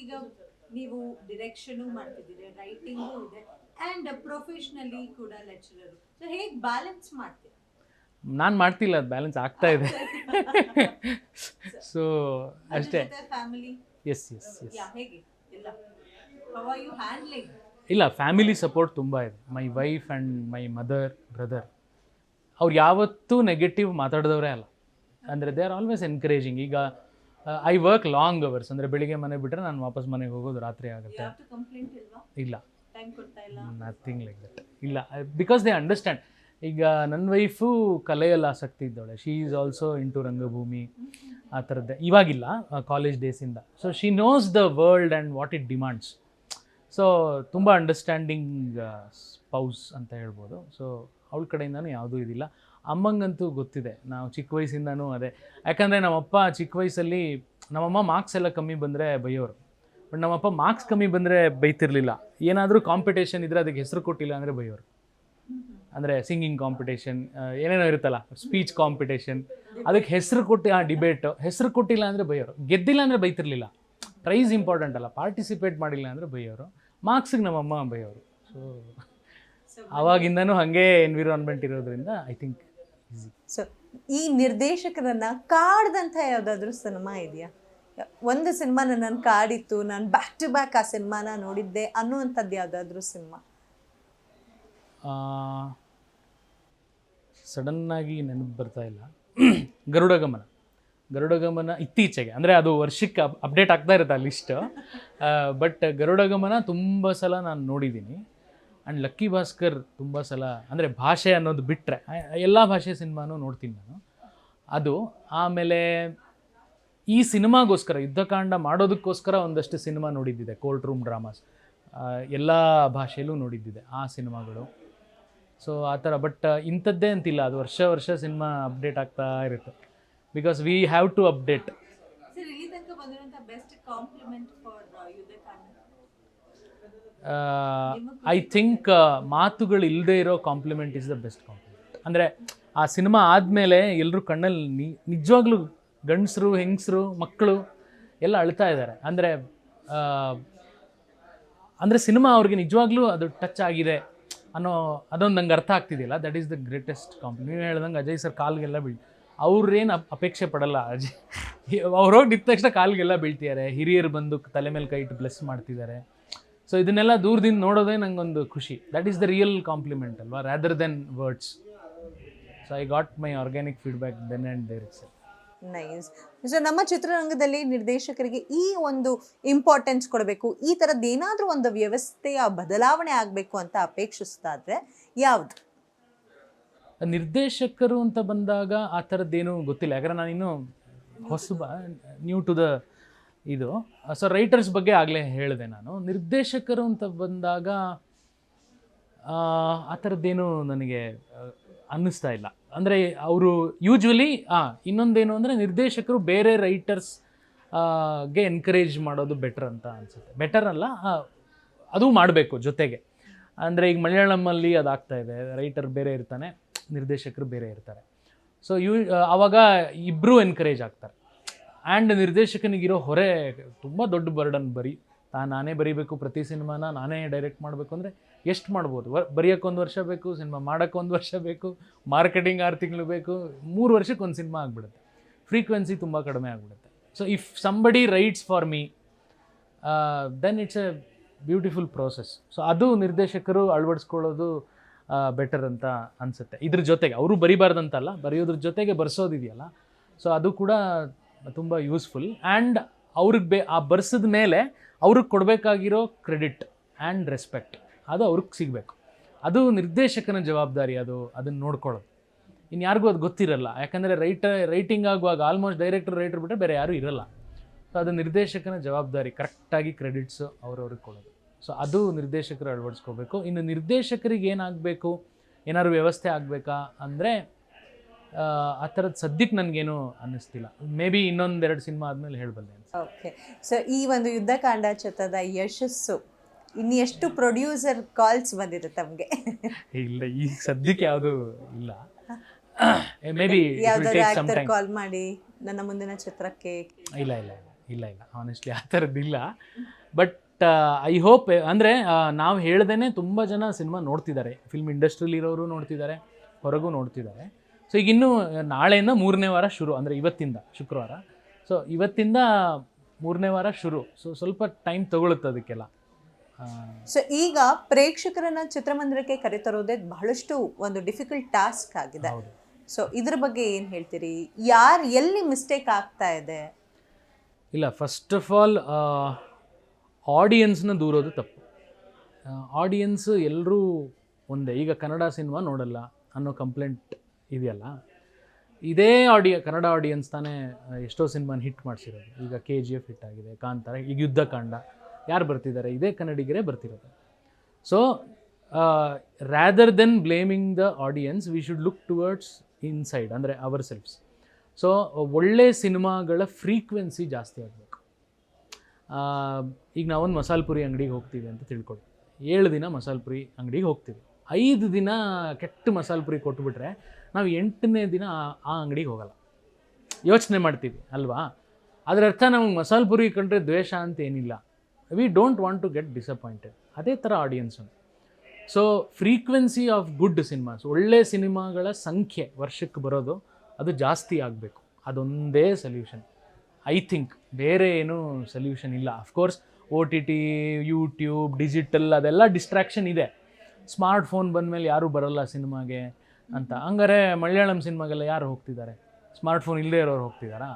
ಈಗ ನೀವು ಡಿರೆಕ್ಷನು ಮಾಡ್ತಿದ್ದೀರಿ, ರೈಟಿಂಗು ಇದೆ ಆ್ಯಂಡ್ ಪ್ರೊಫೆಷ್ನಲಿ ಕೂಡ ಲೆಕ್ಚರರು. ಸೊ ಹೇಗೆ ಬ್ಯಾಲೆನ್ಸ್ ಮಾಡ್ತೀರಾ? ನಾನು ಮಾಡ್ತಿಲ್ಲ, ಅದು ಬ್ಯಾಲೆನ್ಸ್ ಆಗ್ತಾ ಇದೆ. ಸೊ ಅಷ್ಟೇ. ಫ್ಯಾಮಿಲಿ ಎಸ್ ಎಸ್ ಎಸ್ ಹೇಗೆ ಇಲ್ಲ ಹೌ ಆರ್ ಯು ಹ್ಯಾಂಡ್ಲಿಂಗ್? ಇಲ್ಲ, ಫ್ಯಾಮಿಲಿ ಸಪೋರ್ಟ್ ತುಂಬ ಇದೆ. My wife and my mother, brother, ಅವ್ರು ಯಾವತ್ತೂ ನೆಗೆಟಿವ್ ಮಾತಾಡಿದವರೇ ಅಲ್ಲ. ಅಂದರೆ ದೇ ಆರ್ ಆಲ್ವೇಸ್ ಎನ್ಕರೇಜಿಂಗ್. ಈಗ ಐ ವರ್ಕ್ ಲಾಂಗ್ ಅವರ್ಸ್, ಅಂದರೆ ಬೆಳಿಗ್ಗೆ ಮನೆ ಬಿಟ್ಟರೆ ನಾನು ವಾಪಸ್ ಮನೆಗೆ ಹೋಗೋದು ರಾತ್ರಿ ಆಗುತ್ತೆ. ಇಲ್ಲ, ನಥಿಂಗ್ ಲೈಕ್ ದಟ್. ಇಲ್ಲ, ಬಿಕಾಸ್ ದೇ ಅಂಡರ್ಸ್ಟ್ಯಾಂಡ್. ಈಗ ನನ್ನ ವೈಫು ಕಲೆಯಲ್ಲಿ ಆಸಕ್ತಿ ಇದ್ದಾಳೆ. ಶೀ ಈಸ್ ಆಲ್ಸೋ ಇಂಟು ರಂಗಭೂಮಿ ಆ ಥರದ್ದೇ. ಇವಾಗಿಲ್ಲ, ಕಾಲೇಜ್ ಡೇಸಿಂದ. So she knows the world and what it demands. So ತುಂಬ ಅಂಡರ್ಸ್ಟ್ಯಾಂಡಿಂಗ್ ಸ್ಪೌಸ್ ಅಂತ ಹೇಳ್ಬೋದು. ಸೊ ಅವಳ ಕಡೆಯಿಂದನೂ ಯಾವುದೂ ಇದಿಲ್ಲ. ಅಮ್ಮಂಗಂತೂ ಗೊತ್ತಿದೆ, ನಾವು ಚಿಕ್ಕ ವಯಸ್ಸಿಂದನೂ ಅದೇ. ಯಾಕಂದರೆ ನಮ್ಮಪ್ಪ ಚಿಕ್ಕ ವಯಸ್ಸಲ್ಲಿ, ನಮ್ಮಮ್ಮ ಮಾರ್ಕ್ಸ್ ಎಲ್ಲ ಕಮ್ಮಿ ಬಂದರೆ ಬೈಯೋರು, ಬಟ್ ನಮ್ಮಪ್ಪ ಮಾರ್ಕ್ಸ್ ಕಮ್ಮಿ ಬಂದರೆ ಬೈತಿರಲಿಲ್ಲ. ಏನಾದರೂ ಕಾಂಪಿಟೇಷನ್ ಇದ್ದರೆ ಅದಕ್ಕೆ ಹೆಸರು ಕೊಟ್ಟಿಲ್ಲ ಅಂದರೆ ಬೈಯೋರು. ಅಂದರೆ ಸಿಂಗಿಂಗ್ ಕಾಂಪಿಟೇಷನ್, ಏನೇನೋ ಇರುತ್ತಲ್ಲ, ಸ್ಪೀಚ್ ಕಾಂಪಿಟೇಷನ್, ಅದಕ್ಕೆ ಹೆಸರು ಕೊಟ್ಟು ಡಿಬೇಟು, ಹೆಸರು ಕೊಟ್ಟಿಲ್ಲ ಅಂದರೆ ಬೈಯೋರು. ಗೆದ್ದಿಲ್ಲ ಅಂದರೆ ಬೈತಿರಲಿಲ್ಲ. ಪ್ರೈಸ್ ಇಂಪಾರ್ಟೆಂಟ್ ಅಲ್ಲ, ಪಾರ್ಟಿಸಿಪೇಟ್ ಮಾಡಿಲ್ಲ ಅಂದರೆ ಬೈಯೋರು. ಮಾರ್ಕ್ಸಿಗೆ ನಮ್ಮಮ್ಮ ಬೈಯೋರು. ಸೊ ಆವಾಗಿಂದನೂ ಹಾಗೆ ಎನ್ವಿರಾನ್ಮೆಂಟ್ ಇರೋದ್ರಿಂದ ಐ ಥಿಂಕ್ ಈಸಿ. ಸೊ ಈ ನಿರ್ದೇಶಕರನ್ನು ಕಾಡ್ದಂಥ ಯಾವುದಾದ್ರೂ ಸಿನಿಮಾ ಇದೆಯಾ? ಒಂದು ಸಿನಿಮಾ ನನ್ನನ್ನು ಕಾಡಿತ್ತು, ನಾನು ಬ್ಯಾಕ್ ಟು ಬ್ಯಾಕ್ ಆ ಸಿನಿಮಾನ ನೋಡಿದ್ದೆ ಅನ್ನುವಂಥದ್ದು ಯಾವುದಾದ್ರೂ ಸಿನಿಮಾ? ಸಡನ್ನಾಗಿ ನೆನಪು ಬರ್ತಾ ಇಲ್ಲ. ಗರುಡಗಮನ ಇತ್ತೀಚೆಗೆ, ಅಂದರೆ ಅದು ವರ್ಷಕ್ಕೆ ಅಪ್ಡೇಟ್ ಆಗ್ತಾ ಇರುತ್ತೆ ಆ ಲಿಸ್ಟ್. ಬಟ್ ಗರುಡಗಮನ ತುಂಬ ಸಲ ನಾನು ನೋಡಿದ್ದೀನಿ. ಆ್ಯಂಡ್ ಲಕ್ಕಿ ಭಾಸ್ಕರ್ ತುಂಬ ಸಲ, ಅಂದರೆ ಭಾಷೆ ಅನ್ನೋದು ಬಿಟ್ಟರೆ ಎಲ್ಲ ಭಾಷೆ ಸಿನಿಮಾನೂ ನೋಡ್ತೀನಿ ನಾನು. ಅದು ಆಮೇಲೆ ಈ ಸಿನಿಮಾಗೋಸ್ಕರ, ಯುದ್ಧಕಾಂಡ ಮಾಡೋದಕ್ಕೋಸ್ಕರ ಒಂದಷ್ಟು ಸಿನಿಮಾ ನೋಡಿದ್ದಿದೆ, ಕೋರ್ಟ್ ರೂಮ್ ಡ್ರಾಮಾಸ್, ಎಲ್ಲ ಭಾಷೆಯಲ್ಲೂ ನೋಡಿದ್ದಿದೆ ಆ ಸಿನಿಮಾಗಳು. ಸೊ ಆ ಥರ. ಬಟ್ ಇಂಥದ್ದೇ ಅಂತಿಲ್ಲ, ಅದು ವರ್ಷ ಸಿನಿಮಾ ಅಪ್ಡೇಟ್ ಆಗ್ತಾ ಇರುತ್ತೆ. Because we have to update. I think ಮಾತುಗಳು ಇಲ್ಲದೆ ಇರೋ compliment is the best compliment. ಅಂದರೆ ಆ ಸಿನಿಮಾ ಆದಮೇಲೆ ಎಲ್ಲರೂ ಕಣ್ಣಲ್ಲಿ ನಿಜವಾಗ್ಲೂ ಗಂಡಸರು, ಹೆಂಗಸರು, ಮಕ್ಕಳು ಎಲ್ಲ ಅಳ್ತಾ ಇದ್ದಾರೆ. ಅಂದರೆ ಸಿನಿಮಾ ಅವ್ರಿಗೆ ನಿಜವಾಗ್ಲೂ ಅದು ಟಚ್ ಆಗಿದೆ ಅನ್ನೋ ಅದೊಂದು ನಂಗೆ ಅರ್ಥ ಆಗ್ತಿದೆಯಲ್ಲ, that is the greatest compliment. ನೀವು ಹೇಳ್ದಂಗೆ ಅಜಯ್ ಸರ್ ಕಾಲ್ಗೆಲ್ಲ ಅವ್ರೇನು ಅಪೇಕ್ಷೆ ಪಡಲ್ಲ. ಅವ್ರು ಹೋಗಿ ನಿಂತ ತಕ್ಷಣ ಕಾಲ್ಗೆಲ್ಲ ಬೀಳ್ತಿದ್ದಾರೆ. ಹಿರಿಯರು ಬಂದು ತಲೆ ಮೇಲೆ ಕೈ ಇಟ್ಟು ಬ್ಲೆಸ್ ಮಾಡ್ತಿದ್ದಾರೆ. ಸೊ ಇದನ್ನೆಲ್ಲ ದೂರದಿಂದ ನೋಡೋದೇ ನಂಗೊಂದು ಖುಷಿ. That is the real compliment ಅಲ್ವಾ, rather than words. So I got my organic feedback then and there it's. Nice. So ನಮ್ಮ ಚಿತ್ರರಂಗದಲ್ಲಿ ನಿರ್ದೇಶಕರಿಗೆ ಈ ಒಂದು ಇಂಪಾರ್ಟೆನ್ಸ್ ಕೊಡಬೇಕು, ಈ ಥರದ್ದು ಏನಾದರೂ ಒಂದು ವ್ಯವಸ್ಥೆಯ ಬದಲಾವಣೆ ಆಗಬೇಕು ಅಂತ ಅಪೇಕ್ಷಿಸ್ತಾ ಇದ್ರೆ ಯಾವುದು? ನಿರ್ದೇಶಕರು ಅಂತ ಬಂದಾಗ ಆ ಥರದ್ದೇನೂ ಗೊತ್ತಿಲ್ಲ, ಯಾಕಂದರೆ ನಾನಿನ್ನೂ ನ್ಯೂ ಟು ದ ಇದು. ಸೊ ರೈಟರ್ಸ್ ಬಗ್ಗೆ ಆಗಲೇ ಹೇಳಿದೆ ನಾನು. ನಿರ್ದೇಶಕರು ಅಂತ ಬಂದಾಗ ಆ ಥರದ್ದೇನೂ ನನಗೆ ಅನ್ನಿಸ್ತಾ ಇಲ್ಲ. ಅಂದರೆ ಅವರು ಯೂಜ್ವಲಿ ಇನ್ನೊಂದೇನು ಅಂದರೆ ನಿರ್ದೇಶಕರು ಬೇರೆ ರೈಟರ್ಸ್ಗೆ ಎನ್ಕರೇಜ್ ಮಾಡೋದು ಬೆಟರ್ ಅಂತ ಅನಿಸುತ್ತೆ. ಬೆಟರ್ ಅಲ್ಲ, ಅದು ಮಾಡಬೇಕು ಜೊತೆಗೆ. ಅಂದರೆ ಈಗ ಮಲಯಾಳಮಲ್ಲಿ ಅದಾಗ್ತಾ ಇದೆ, ರೈಟರ್ ಬೇರೆ ಇರ್ತಾನೆ, ನಿರ್ದೇಶಕರು ಬೇರೆ ಇರ್ತಾರೆ. ಸೊ ಆವಾಗ ಇಬ್ಬರೂ ಎನ್ಕರೇಜ್ ಆಗ್ತಾರೆ. ಆ್ಯಂಡ್ ನಿರ್ದೇಶಕನಿಗಿರೋ ಹೊರೆ ತುಂಬ ದೊಡ್ಡ ಬರ್ಡನ್. ನಾನೇ ಬರೀಬೇಕು, ಪ್ರತಿ ಸಿನಿಮಾನ ನಾನೇ ಡೈರೆಕ್ಟ್ ಮಾಡಬೇಕು ಅಂದರೆ ಎಷ್ಟು ಮಾಡ್ಬೋದು? ಬರೆಯೋಕ್ಕೆ 1 ವರ್ಷ ಬೇಕು, ಸಿನಿಮಾ ಮಾಡೋಕ್ಕೆ 1 ವರ್ಷ ಬೇಕು, ಮಾರ್ಕೆಟಿಂಗ್ 6 ತಿಂಗಳು ಬೇಕು, 3 ವರ್ಷಕ್ಕೆ ಒಂದು ಸಿನಿಮಾ ಆಗಿಬಿಡುತ್ತೆ. ಫ್ರೀಕ್ವೆನ್ಸಿ ತುಂಬ ಕಡಿಮೆ ಆಗಿಬಿಡುತ್ತೆ. So if somebody writes for me then it's a beautiful process. So ಅದು ನಿರ್ದೇಶಕರು ಅಳವಡಿಸ್ಕೊಳ್ಳೋದು ಬೆಟರ್ ಅಂತ ಅನಿಸುತ್ತೆ. ಇದ್ರ ಜೊತೆಗೆ ಅವರು ಬರಿಬಾರ್ದಂತಲ್ಲ, ಬರೆಯೋದ್ರ ಜೊತೆಗೆ ಬರ್ಸೋದಿದೆಯಲ್ಲ, ಸೊ ಅದು ಕೂಡ ತುಂಬ ಯೂಸ್ಫುಲ್. ಆ್ಯಂಡ್ ಅವ್ರಿಗೆ ಆ ಬರ್ಸಿದ ಮೇಲೆ ಅವ್ರಿಗೆ ಕೊಡಬೇಕಾಗಿರೋ ಕ್ರೆಡಿಟ್ ಆ್ಯಂಡ್ ರೆಸ್ಪೆಕ್ಟ್ ಅದು ಅವ್ರಿಗೆ ಸಿಗಬೇಕು. ಅದು ನಿರ್ದೇಶಕನ ಜವಾಬ್ದಾರಿ. ಅದನ್ನು ನೋಡ್ಕೊಳ್ಳೋದು ಇನ್ಯಾರಿಗೂ ಅದು ಗೊತ್ತಿರಲ್ಲ. ಯಾಕಂದರೆ ರೈಟಿಂಗ್ ಆಗುವಾಗ ಆಲ್ಮೋಸ್ಟ್ ರೈಟರ್ ಬಿಟ್ಟರೆ ಬೇರೆ ಯಾರೂ ಇರಲ್ಲ. ಸೊ ಅದು ನಿರ್ದೇಶಕನ ಜವಾಬ್ದಾರಿ, ಕರೆಕ್ಟಾಗಿ ಕ್ರೆಡಿಟ್ಸು ಅವ್ರವ್ರಿಗೆ ಕೊಡೋದು. ಸೊ ಅದು ನಿರ್ದೇಶಕರು ಅಳವಡಿಸ್ಕೋಬೇಕು. ಇನ್ನು ನಿರ್ದೇಶಕರಿಗೆ ಏನಾಗಬೇಕು, ಏನಾದ್ರು ವ್ಯವಸ್ಥೆ ಆಗಬೇಕಾ ಅಂದರೆ ಆ ಥರದ್ದು ಸದ್ಯಕ್ಕೆ ನನಗೇನು ಅನ್ನಿಸ್ತಿಲ್ಲ. ಮೇ ಬಿ 1-2 ಸಿನಿಮಾ ಆದಮೇಲೆ ಹೇಳಬಲ್ಲೆ. ಓಕೆ. ಸೊ ಈ ಒಂದು ಯುದ್ಧಕಾಂಡ ಚಿತ್ರದ ಯಶಸ್ಸು ಇನ್ನು ಎಷ್ಟು ಪ್ರೊಡ್ಯೂಸರ್ ಕಾಲ್ಸ್ ಬಂದಿದೆ ತಮಗೆ? ಇಲ್ಲ, ಈಗ ಸದ್ಯಕ್ಕೆ ಯಾವುದು ಇಲ್ಲ. ಮೇ ಬಿ ಕಾಲ್ ಮಾಡಿ ನನ್ನ ಮುಂದಿನ ಚಿತ್ರಕ್ಕೆ? ಇಲ್ಲ ಆನೆಸ್ಟ್ಲಿ ಆ ಥರದ್ದಿಲ್ಲ. ಬಟ್ ಐ ಹೋಪ್ ಅಂದರೆ ನಾವು ಹೇಳ್ದೇ ತುಂಬ ಜನ ಸಿನಿಮಾ ನೋಡ್ತಿದ್ದಾರೆ, ಫಿಲ್ಮ್ ಇಂಡಸ್ಟ್ರಿಲಿ ಇರೋರು ನೋಡ್ತಿದ್ದಾರೆ, ಹೊರಗೂ ನೋಡ್ತಿದ್ದಾರೆ. ಸೊ ಈಗ ಇನ್ನೂ ನಾಳೆಯಿಂದ 3ನೇ ವಾರ ಶುರು, ಅಂದರೆ ಇವತ್ತಿಂದ ಶುಕ್ರವಾರ, ಸೊ ಇವತ್ತಿಂದ 3ನೇ ವಾರ ಶುರು. ಸೊ ಸ್ವಲ್ಪ ಟೈಮ್ ತಗೊಳುತ್ತೆ ಅದಕ್ಕೆಲ್ಲ. ಸೊ ಈಗ ಪ್ರೇಕ್ಷಕರನ್ನ ಚಿತ್ರಮಂದಿರಕ್ಕೆ ಕರೆತರೋದೇ ಬಹಳಷ್ಟು ಒಂದು ಡಿಫಿಕಲ್ಟ್ ಟಾಸ್ಕ್ ಆಗಿದೆ. ಸೊ ಇದ್ರ ಬಗ್ಗೆ ಏನು ಹೇಳ್ತೀರಿ? ಎಲ್ಲಿ ಮಿಸ್ಟೇಕ್ ಆಗ್ತಾ ಇದೆ? ಇಲ್ಲ, ಫಸ್ಟ್ ಆಫ್ ಆಲ್ ಆಡಿಯನ್ಸ್ನ ದೂರೋದು ತಪ್ಪು. ಆಡಿಯನ್ಸ್ ಎಲ್ಲರೂ ಒಂದೇ. ಈಗ ಕನ್ನಡ ಸಿನಿಮಾ ನೋಡಲ್ಲ ಅನ್ನೋ ಕಂಪ್ಲೇಂಟ್ ಇದೆಯಲ್ಲ, ಇದೇ ಕನ್ನಡ ಆಡಿಯನ್ಸ್ ತಾನೇ ಎಷ್ಟೋ ಸಿನಿಮಾನ ಹಿಟ್ ಮಾಡಿಸಿರೋದು. ಈಗ KGF ಹಿಟ್ ಆಗಿದೆ, ಕಾಂತಾರ, ಈಗ ಯುದ್ಧಕಾಂಡ, ಯಾರು ಬರ್ತಿದ್ದಾರೆ? ಇದೇ ಕನ್ನಡಿಗರೇ ಬರ್ತಿರೋದು. So rather than blaming the audience, we should look towards inside, ಅಂದರೆ ಅವರ್ ಸೆಲ್ಫ್ಸ್. ಸೊ ಒಳ್ಳೆ ಸಿನಿಮಾಗಳ ಫ್ರೀಕ್ವೆನ್ಸಿ ಜಾಸ್ತಿ ಆಗಬೇಕು. ಈಗ ನಾವೊಂದು ಮಸಾಲೆ ಪುರಿ ಅಂಗಡಿಗೆ ಹೋಗ್ತೀವಿ ಅಂತ ತಿಳ್ಕೊಳ್ಳಿ. 7 ದಿನ ಮಸಾಲೆ ಪುರಿ ಅಂಗಡಿಗೆ ಹೋಗ್ತೀವಿ, 5 ದಿನ ಕೆಟ್ಟ ಮಸಾಲೆ ಪುರಿ ಕೊಟ್ಬಿಟ್ರೆ ನಾವು 8ನೇ ದಿನ ಆ ಅಂಗಡಿಗೆ ಹೋಗಲ್ಲ, ಯೋಚನೆ ಮಾಡ್ತೀವಿ ಅಲ್ವಾ? ಅದರ ಅರ್ಥ ನಮಗೆ ಮಸಾಲೆ ಪುರಿ ಕಂಡ್ರೆ ದ್ವೇಷ ಅಂತ ಏನಿಲ್ಲ. We don't want to get disappointed. ಅದೇ ಥರ audience. So frequency of good cinemas, ಒಳ್ಳೆ ಸಿನಿಮಾಗಳ ಸಂಖ್ಯೆ ವರ್ಷಕ್ಕೆ ಬರೋದು ಅದು ಜಾಸ್ತಿ ಆಗಬೇಕು. ಅದೊಂದೇ ಸೊಲ್ಯೂಷನ್ ಐ ಥಿಂಕ್. ಬೇರೆ ಏನೂ ಸೊಲ್ಯೂಷನ್ ಇಲ್ಲ. ಅಫ್ಕೋರ್ಸ್ OTT, ಯೂಟ್ಯೂಬ್, ಡಿಜಿಟಲ್ ಅದೆಲ್ಲ ಡಿಸ್ಟ್ರಾಕ್ಷನ್ ಇದೆ. ಸ್ಮಾರ್ಟ್ಫೋನ್ ಬಂದಮೇಲೆ ಯಾರೂ ಬರೋಲ್ಲ ಸಿನಿಮಾಗೆ ಅಂತ. ಹಂಗಾರೆ ಮಲಯಾಳಂ ಸಿನಿಮಾಗೆಲ್ಲ ಯಾರು ಹೋಗ್ತಿದ್ದಾರೆ? ಸ್ಮಾರ್ಟ್ಫೋನ್ ಇಲ್ಲದೆ ಇರೋರು ಹೋಗ್ತಿದ್ದಾರಾ?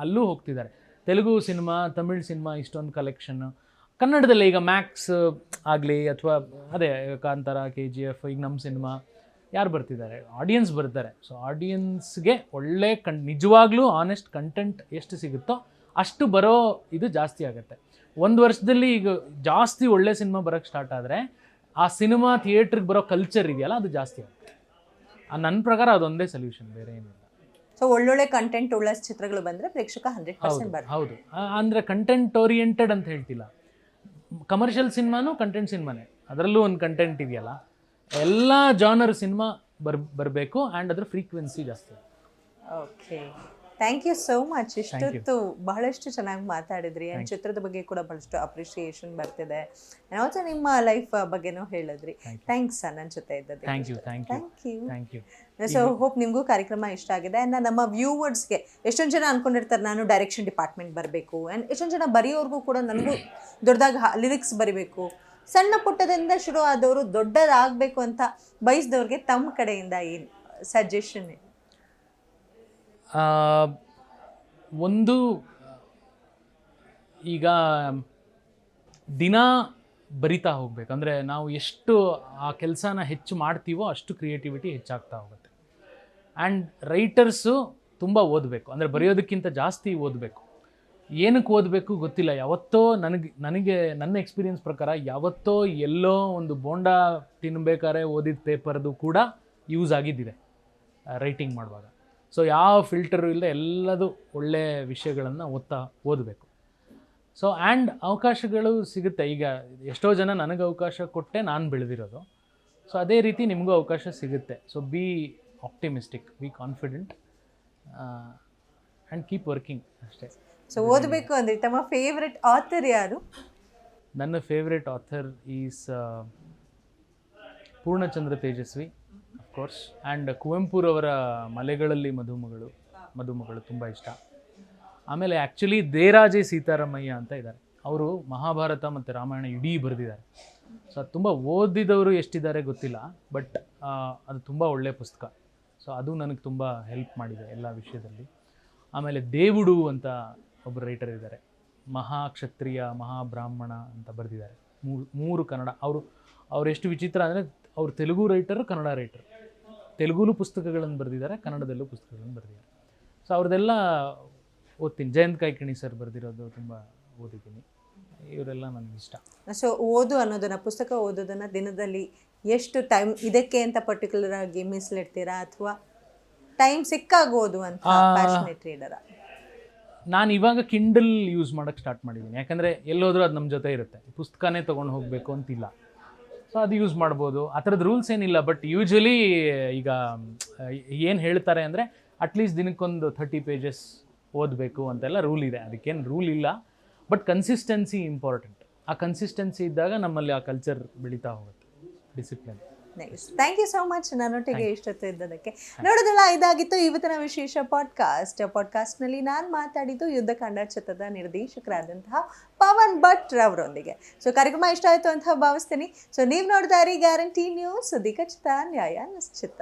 ಅಲ್ಲೂ ಹೋಗ್ತಿದ್ದಾರೆ. ತೆಲುಗು ಸಿನಿಮಾ, ತಮಿಳ್ ಸಿನಿಮಾ ಇಷ್ಟೊಂದು ಕಲೆಕ್ಷನ್ನು. ಕನ್ನಡದಲ್ಲೇ ಈಗ ಮ್ಯಾಕ್ಸ್ ಆಗಲಿ ಅಥವಾ ಅದೇ ಕಾಂತಾರ, KGF, ಈಗ ನಮ್ಮ ಸಿನಿಮಾ ಯಾರು ಬರ್ತಿದ್ದಾರೆ? ಆಡಿಯನ್ಸ್ ಬರ್ತಾರೆ. ಸೊ ಆಡಿಯನ್ಸ್ಗೆ ಒಳ್ಳೆ ನಿಜವಾಗ್ಲೂ ಆನೆಸ್ಟ್ ಕಂಟೆಂಟ್ ಎಷ್ಟು ಸಿಗುತ್ತೋ ಅಷ್ಟು ಬರೋ ಇದು ಜಾಸ್ತಿ ಆಗುತ್ತೆ. 1 ವರ್ಷದಲ್ಲಿ ಈಗ ಜಾಸ್ತಿ ಒಳ್ಳೆ ಸಿನಿಮಾ ಬರೋಕ್ಕೆ ಸ್ಟಾರ್ಟ್ ಆದರೆ ಆ ಸಿನಿಮಾ ಥಿಯೇಟ್ರಿಗೆ ಬರೋ ಕಲ್ಚರ್ ಇದೆಯಲ್ಲ ಅದು ಜಾಸ್ತಿ ಆಗುತ್ತೆ. ನನ್ನ ಪ್ರಕಾರ ಅದೊಂದೇ ಸೊಲ್ಯೂಷನ್, ಬೇರೆ ಏನಿಲ್ಲ. ಸೊ ಒಳ್ಳೊಳ್ಳೆ ಕಂಟೆಂಟ್ ಉಳ್ಳ ಚಿತ್ರಗಳು ಬಂದರೆ ಪ್ರೇಕ್ಷಕ 100% ಬರ್ತಾರೆ. ಹೌದು, ಅಂದರೆ ಕಂಟೆಂಟ್ ಓರಿಯೆಂಟೆಡ್ ಅಂತ ಹೇಳ್ತಿಲ್ಲ. ಕಮರ್ಷಿಯಲ್ ಸಿನಿಮಾನು ಕಂಟೆಂಟ್ ಸಿನಿಮಾನೇ, ಅದರಲ್ಲೂ ಒಂದು ಕಂಟೆಂಟ್ ಇದೆಯಲ್ಲ. ಎಲ್ಲ ಜಾನರ್ ಸಿನಿಮಾ ಬರಬೇಕು ಆ್ಯಂಡ್ ಅದ್ರ ಫ್ರೀಕ್ವೆನ್ಸಿ ಜಾಸ್ತಿ. Okay, thank you so much. ಇಷ್ಟೊತ್ತು ಬಹಳಷ್ಟು ಚೆನ್ನಾಗಿ ಮಾತಾಡಿದ್ರಿ. ಆ್ಯಂಡ್ ಚಿತ್ರದ ಬಗ್ಗೆ ಕೂಡ ಬಹಳಷ್ಟು ಅಪ್ರಿಷಿಯೇಷನ್ ಬರ್ತಿದೆ. ಆಲ್ಸೋ ನಿಮ್ಮ ಲೈಫ್ ಬಗ್ಗೆನೂ ಹೇಳಿದ್ರಿ. ಥ್ಯಾಂಕ್ಸ್ ನನ್ನ ಜೊತೆ ಇದ್ದದ್ದು. Thank you. ಸೊ ಹೋಪ್ ನಿಮಗೂ ಕಾರ್ಯಕ್ರಮ ಇಷ್ಟ ಆಗಿದೆ. ಆ್ಯಂಡ್ ನಮ್ಮ ವ್ಯೂವರ್ಸ್ಗೆ ಎಷ್ಟೊಂದು ಜನ ಅನ್ಕೊಂಡಿರ್ತಾರೆ ನಾನು ಡೈರೆಕ್ಷನ್ ಡಿಪಾರ್ಟ್ಮೆಂಟ್ ಬರಬೇಕು, ಆ್ಯಂಡ್ ಎಷ್ಟೊಂದು ಜನ ಬರೆಯೋರ್ಗೂ ಕೂಡ ನನಗೂ ದೊಡ್ಡದಾಗಿ ಲಿರಿಕ್ಸ್ ಬರಿಬೇಕು, ಸಣ್ಣ ಪುಟ್ಟದಿಂದ ಶುರು ಆದವರು ದೊಡ್ಡದಾಗಬೇಕು ಅಂತ ಬಯಸಿದವ್ರಿಗೆ ತಮ್ಮ ಕಡೆಯಿಂದ ಏನು ಸಜೆಷನ್? ಒಂದು, ಈಗ ದಿನ ಬರಿತಾ ಹೋಗ್ಬೇಕು. ಅಂದರೆ ನಾವು ಎಷ್ಟು ಆ ಕೆಲಸನ ಹೆಚ್ಚು ಮಾಡ್ತೀವೋ ಅಷ್ಟು ಕ್ರಿಯೇಟಿವಿಟಿ ಹೆಚ್ಚಾಗ್ತಾ ಹೋಗುತ್ತೆ. ಆ್ಯಂಡ್ ರೈಟರ್ಸು ತುಂಬ ಓದಬೇಕು, ಅಂದರೆ ಬರೆಯೋದಕ್ಕಿಂತ ಜಾಸ್ತಿ ಓದಬೇಕು. ಏನಕ್ಕೆ ಓದಬೇಕು ಗೊತ್ತಿಲ್ಲ. ಯಾವತ್ತೋ ನನಗೆ ನನ್ನ ಎಕ್ಸ್ಪೀರಿಯನ್ಸ್ ಪ್ರಕಾರ ಯಾವತ್ತೋ ಎಲ್ಲೋ ಒಂದು ಬೋಂಡಾ ತಿನ್ನಬೇಕಾದ್ರೆ ಓದಿದ ಪೇಪರ್ದು ಕೂಡ ಯೂಸ್ ಆಗಿದ್ದಿದೆ ರೈಟಿಂಗ್ ಮಾಡುವಾಗ. ಸೊ ಯಾವ ಫಿಲ್ಟರು ಇಲ್ಲದೆ ಎಲ್ಲದೂ ಒಳ್ಳೆಯ ವಿಷಯಗಳನ್ನು ಓದಬೇಕು. ಸೊ ಆ್ಯಂಡ್ ಅವಕಾಶಗಳು ಸಿಗುತ್ತೆ. ಈಗ ಎಷ್ಟೋ ಜನ ನನಗೆ ಅವಕಾಶ ಕೊಟ್ಟೆ ನಾನು ಬೆಳೆದಿರೋದು. ಸೊ ಅದೇ ರೀತಿ ನಿಮಗೂ ಅವಕಾಶ ಸಿಗುತ್ತೆ. So be optimistic, be confident and keep working ಅಷ್ಟೇ. ಸೊ ಓದಬೇಕು ಅಂದರೆ ತಮ್ಮ ಫೇವ್ರೆಟ್ ಆಥರ್ ಯಾರು? ನನ್ನ favourite author is Poornachandra Tejaswi of course. And ಕುವೆಂಪುರವರ ಮಲೆಗಳಲ್ಲಿ ಮಧುಮಗಳು ತುಂಬ ಇಷ್ಟ. ಆಮೇಲೆ ಆ್ಯಕ್ಚುಲಿ ದೇರಾಜೆ ಸೀತಾರಾಮಯ್ಯ ಅಂತ ಇದ್ದಾರೆ. ಅವರು ಮಹಾಭಾರತ ಮತ್ತು ರಾಮಾಯಣ ಇಡೀ ಬರೆದಿದ್ದಾರೆ. ಸೊ ಅದು ತುಂಬ ಓದಿದವರು ಎಷ್ಟಿದ್ದಾರೆ ಗೊತ್ತಿಲ್ಲ, ಬಟ್ ಅದು ತುಂಬ ಒಳ್ಳೆಯ ಪುಸ್ತಕ. ಸೊ ಅದು ನನಗೆ ತುಂಬ ಹೆಲ್ಪ್ ಮಾಡಿದೆ ಎಲ್ಲ ವಿಷಯದಲ್ಲಿ. ಆಮೇಲೆ ದೇವುಡು ಅಂತ ಒಬ್ಬರು ರೈಟರ್ ಇದ್ದಾರೆ, ಮಹಾಕ್ಷತ್ರಿಯ ಮಹಾಬ್ರಾಹ್ಮಣ ಅಂತ ಬರೆದಿದ್ದಾರೆ. ಮೂರು ಕನ್ನಡ. ಅವರು ಎಷ್ಟು ವಿಚಿತ್ರ ಅಂದರೆ ಅವರು ತೆಲುಗು ರೈಟರು, ಕನ್ನಡ ರೈಟರು. ತೆಲುಗುಲೂ ಪುಸ್ತಕಗಳನ್ನು ಬರೆದಿದ್ದಾರೆ, ಕನ್ನಡದಲ್ಲೂ ಪುಸ್ತಕಗಳನ್ನು ಬರೆದಿದ್ದಾರೆ. ಸೊ ಅವ್ರದ್ದೆಲ್ಲ ಓದ್ತೀನಿ. ಜಯಂತ್ ಕಾಯ್ಕಿಣಿ ಸರ್ ಬರೆದಿರೋದು ತುಂಬ ಓದಿದ್ದೀನಿ. ಇವರೆಲ್ಲ ನನಗೆ ಇಷ್ಟ. ಸೊ ಓದು ಅನ್ನೋದನ್ನು, ಪುಸ್ತಕ ಓದೋದನ್ನು ದಿನದಲ್ಲಿ ಎಷ್ಟು ಟೈಮ್ ಇದಕ್ಕೆ ಅಂತ ಪರ್ಟಿಕ್ಯುಲರ್ ಆಗಿ ಮೀಸಲಿಡ್ತೀರಾ ಅಥವಾ ಟೈಮ್ ಸಿಕ್ಕಾಗ ಓದು ಅಂತ ಪ್ಯಾಷನೇಟ್ ರೀಡರ? ನಾನು ಇವಾಗ ಕಿಂಡಲ್ ಯೂಸ್ ಮಾಡೋಕ್ಕೆ ಸ್ಟಾರ್ಟ್ ಮಾಡಿದ್ದೀನಿ. ಯಾಕಂದರೆ ಎಲ್ಲೋದ್ರೂ ಅದು ನಮ್ಮ ಜೊತೆ ಇರುತ್ತೆ. ಪುಸ್ತಕನೇ ತೊಗೊಂಡು ಹೋಗಬೇಕು ಅಂತಿಲ್ಲ. ಸೊ ಅದು ಯೂಸ್ ಮಾಡ್ಬೋದು. ಆ ಥರದ್ದು ರೂಲ್ಸ್ ಏನಿಲ್ಲ. ಬಟ್ ಯೂಶ್ವಲಿ ಈಗ ಏನು ಹೇಳ್ತಾರೆ ಅಂದರೆ ಅಟ್ಲೀಸ್ಟ್ ದಿನಕ್ಕೊಂದು 30 ಪೇಜಸ್ ಓದಬೇಕು ಅಂತೆಲ್ಲ ರೂಲ್ ಇದೆ. ಅದಕ್ಕೇನು ರೂಲ್ ಇಲ್ಲ. But consistency important. ಆ ಕನ್ಸಿಸ್ಟೆನ್ಸಿ ಇದ್ದಾಗ ನಮ್ಮಲ್ಲಿ ಆ ಕಲ್ಚರ್ ಬೆಳೀತಾ ಹೋಗುತ್ತೆ, discipline. Nice, thank you so much ನನ್ನೊಟ್ಟಿಗೆ ಇಷ್ಟೊತ್ತು ಇದ್ದದಕ್ಕೆ. ನೋಡೋದಲ್ಲ, ಇದಾಗಿತ್ತು ಇವತ್ತಿನ ವಿಶೇಷ ಪಾಡ್ಕಾಸ್ಟ್ನಲ್ಲಿ ನಾನು ಮಾತಾಡಿದ್ದು ಯುದ್ಧಕಾಂಡ ಚಿತ್ರದ ನಿರ್ದೇಶಕರಾದಂತಹ ಪವನ್ ಭಟ್ ರವರೊಂದಿಗೆ. ಸೊ ಕಾರ್ಯಕ್ರಮ ಇಷ್ಟ ಆಯಿತು ಅಂತ ಭಾವಿಸ್ತೀನಿ. ಸೊ ನೀವು ನೋಡ್ತಾ ಇರಿ ಗ್ಯಾರಂಟಿ ನ್ಯೂಸ್, ಸುದ್ದಿ ಖಚಿತ, ನ್ಯಾಯ ನಿಶ್ಚಿತ.